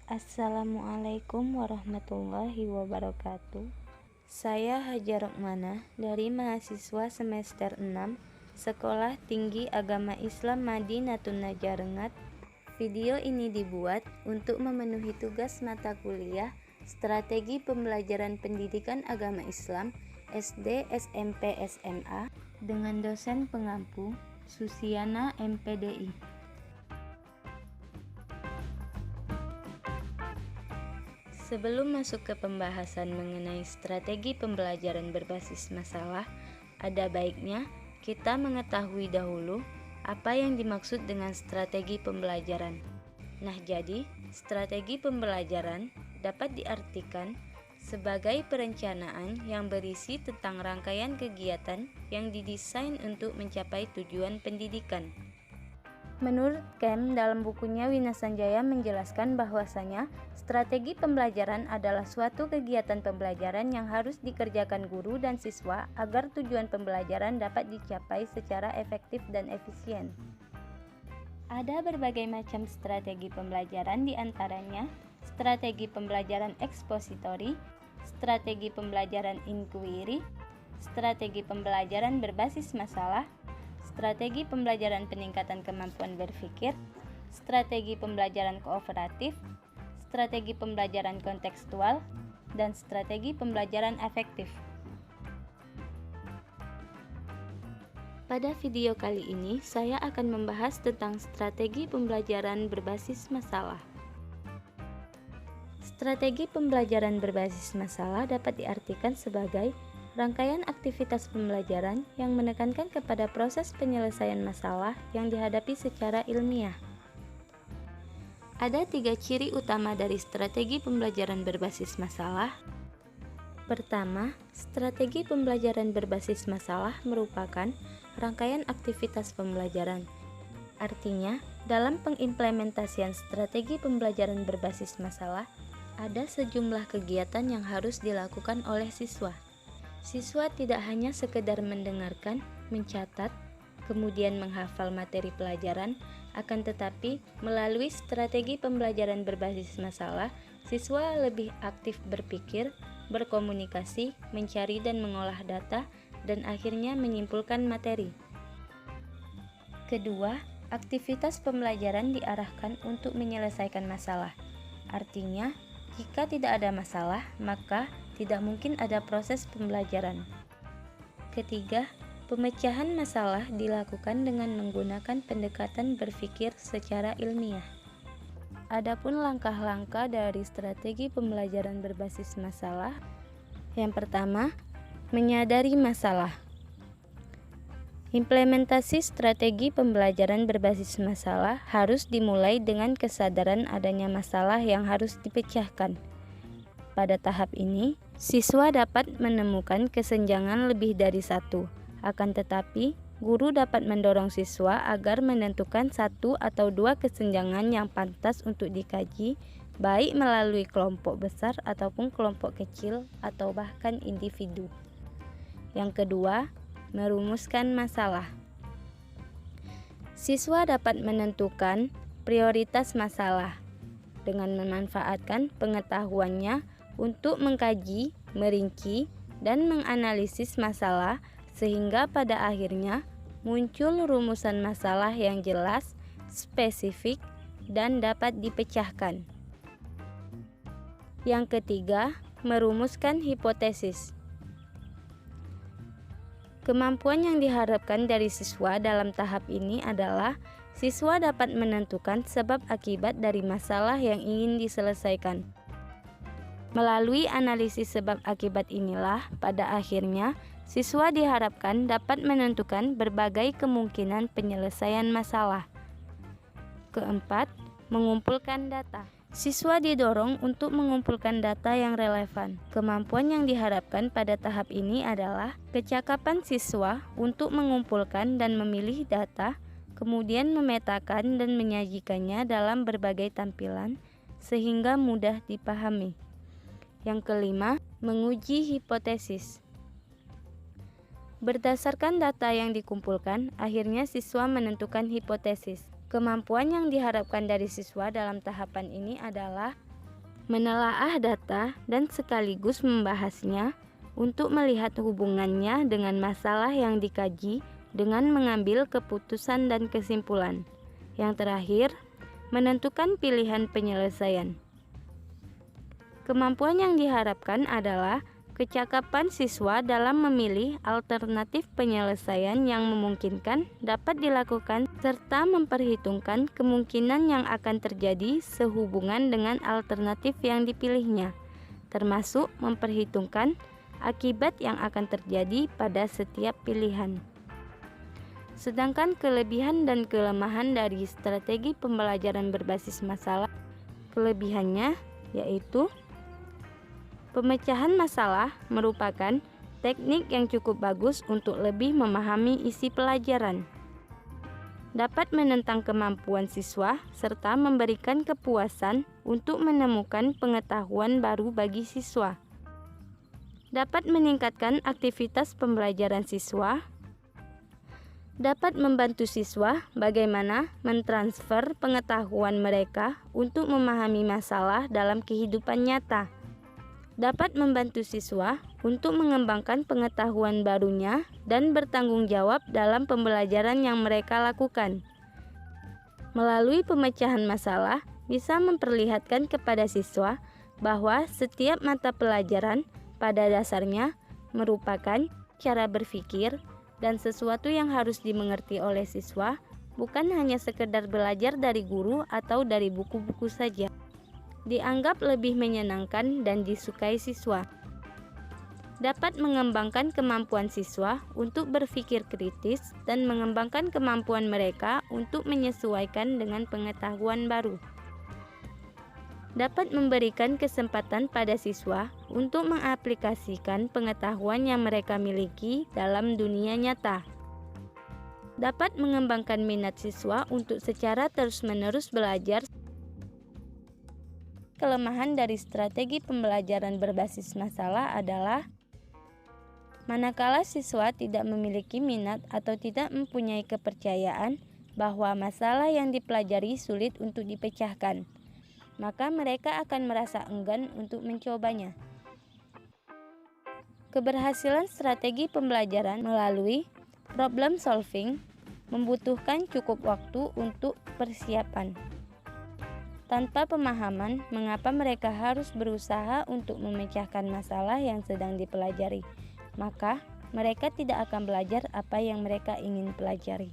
Assalamualaikum warahmatullahi wabarakatuh. Saya Hajar Rokmanah dari mahasiswa semester 6 Sekolah Tinggi Agama Islam Madinatun Najarengat. Video ini dibuat untuk memenuhi tugas mata kuliah Strategi Pembelajaran Pendidikan Agama Islam SD, SMP, SMA dengan dosen pengampu Susiana MPDI. Sebelum masuk ke pembahasan mengenai strategi pembelajaran berbasis masalah, ada baiknya kita mengetahui dahulu apa yang dimaksud dengan strategi pembelajaran. Nah, jadi strategi pembelajaran dapat diartikan sebagai perencanaan yang berisi tentang rangkaian kegiatan yang didesain untuk mencapai tujuan pendidikan. Menurut Kem, dalam bukunya Wina Sanjaya menjelaskan bahwasanya strategi pembelajaran adalah suatu kegiatan pembelajaran yang harus dikerjakan guru dan siswa agar tujuan pembelajaran dapat dicapai secara efektif dan efisien. Ada berbagai macam strategi pembelajaran, diantaranya strategi pembelajaran ekspositori, strategi pembelajaran inquiry, strategi pembelajaran berbasis masalah, strategi pembelajaran peningkatan kemampuan berpikir, strategi pembelajaran kooperatif, strategi pembelajaran kontekstual, dan strategi pembelajaran afektif. Pada video kali ini, saya akan membahas tentang strategi pembelajaran berbasis masalah. Strategi pembelajaran berbasis masalah dapat diartikan sebagai rangkaian aktivitas pembelajaran yang menekankan kepada proses penyelesaian masalah yang dihadapi secara ilmiah. Ada 3 ciri utama dari strategi pembelajaran berbasis masalah. Pertama, strategi pembelajaran berbasis masalah merupakan rangkaian aktivitas pembelajaran. Artinya, dalam pengimplementasian strategi pembelajaran berbasis masalah, ada sejumlah kegiatan yang harus dilakukan oleh siswa. Siswa tidak hanya sekedar mendengarkan, mencatat, kemudian menghafal materi pelajaran, akan tetapi melalui strategi pembelajaran berbasis masalah, siswa lebih aktif berpikir, berkomunikasi, mencari dan mengolah data, dan akhirnya menyimpulkan materi. Kedua, aktivitas pembelajaran diarahkan untuk menyelesaikan masalah. Artinya, jika tidak ada masalah, maka tidak mungkin ada proses pembelajaran. Ketiga, pemecahan masalah dilakukan dengan menggunakan pendekatan berpikir secara ilmiah. Adapun langkah-langkah dari strategi pembelajaran berbasis masalah. Yang pertama, menyadari masalah. Implementasi strategi pembelajaran berbasis masalah harus dimulai dengan kesadaran adanya masalah yang harus dipecahkan. Pada tahap ini, siswa dapat menemukan kesenjangan lebih dari satu. Akan tetapi, guru dapat mendorong siswa agar menentukan 1 atau 2 kesenjangan yang pantas untuk dikaji, baik melalui kelompok besar ataupun kelompok kecil atau bahkan individu. Yang kedua, merumuskan masalah. Siswa dapat menentukan prioritas masalah dengan memanfaatkan pengetahuannya untuk mengkaji, merinci, dan menganalisis masalah sehingga pada akhirnya muncul rumusan masalah yang jelas, spesifik, dan dapat dipecahkan. Yang ketiga, merumuskan hipotesis. Kemampuan yang diharapkan dari siswa dalam tahap ini adalah siswa dapat menentukan sebab akibat dari masalah yang ingin diselesaikan. Melalui analisis sebab akibat inilah, pada akhirnya, siswa diharapkan dapat menentukan berbagai kemungkinan penyelesaian masalah. Keempat, mengumpulkan data. Siswa didorong untuk mengumpulkan data yang relevan. Kemampuan yang diharapkan pada tahap ini adalah kecakapan siswa untuk mengumpulkan dan memilih data, kemudian memetakan dan menyajikannya dalam berbagai tampilan, sehingga mudah dipahami. Yang kelima, menguji hipotesis. Berdasarkan data yang dikumpulkan, akhirnya siswa menentukan hipotesis. Kemampuan yang diharapkan dari siswa dalam tahapan ini adalah menelaah data dan sekaligus membahasnya untuk melihat hubungannya dengan masalah yang dikaji dengan mengambil keputusan dan kesimpulan. Yang terakhir, menentukan pilihan penyelesaian. Kemampuan yang diharapkan adalah kecakapan siswa dalam memilih alternatif penyelesaian yang memungkinkan dapat dilakukan serta memperhitungkan kemungkinan yang akan terjadi sehubungan dengan alternatif yang dipilihnya, termasuk memperhitungkan akibat yang akan terjadi pada setiap pilihan. Sedangkan kelebihan dan kelemahan dari strategi pembelajaran berbasis masalah, kelebihannya yaitu pemecahan masalah merupakan teknik yang cukup bagus untuk lebih memahami isi pelajaran. Dapat menentang kemampuan siswa serta memberikan kepuasan untuk menemukan pengetahuan baru bagi siswa. Dapat meningkatkan aktivitas pembelajaran siswa. Dapat membantu siswa bagaimana mentransfer pengetahuan mereka untuk memahami masalah dalam kehidupan nyata. Dapat membantu siswa untuk mengembangkan pengetahuan barunya dan bertanggung jawab dalam pembelajaran yang mereka lakukan. Melalui pemecahan masalah, bisa memperlihatkan kepada siswa bahwa setiap mata pelajaran pada dasarnya merupakan cara berpikir dan sesuatu yang harus dimengerti oleh siswa, bukan hanya sekedar belajar dari guru atau dari buku-buku saja. Dianggap lebih menyenangkan dan disukai siswa. Dapat mengembangkan kemampuan siswa untuk berpikir kritis dan mengembangkan kemampuan mereka untuk menyesuaikan dengan pengetahuan baru. Dapat memberikan kesempatan pada siswa untuk mengaplikasikan pengetahuan yang mereka miliki dalam dunia nyata. Dapat mengembangkan minat siswa untuk secara terus-menerus belajar. Kelemahan dari strategi pembelajaran berbasis masalah adalah manakala siswa tidak memiliki minat atau tidak mempunyai kepercayaan bahwa masalah yang dipelajari sulit untuk dipecahkan, maka mereka akan merasa enggan untuk mencobanya. Keberhasilan strategi pembelajaran melalui problem solving membutuhkan cukup waktu untuk persiapan. Tanpa pemahaman mengapa mereka harus berusaha untuk memecahkan masalah yang sedang dipelajari, maka mereka tidak akan belajar apa yang mereka ingin pelajari.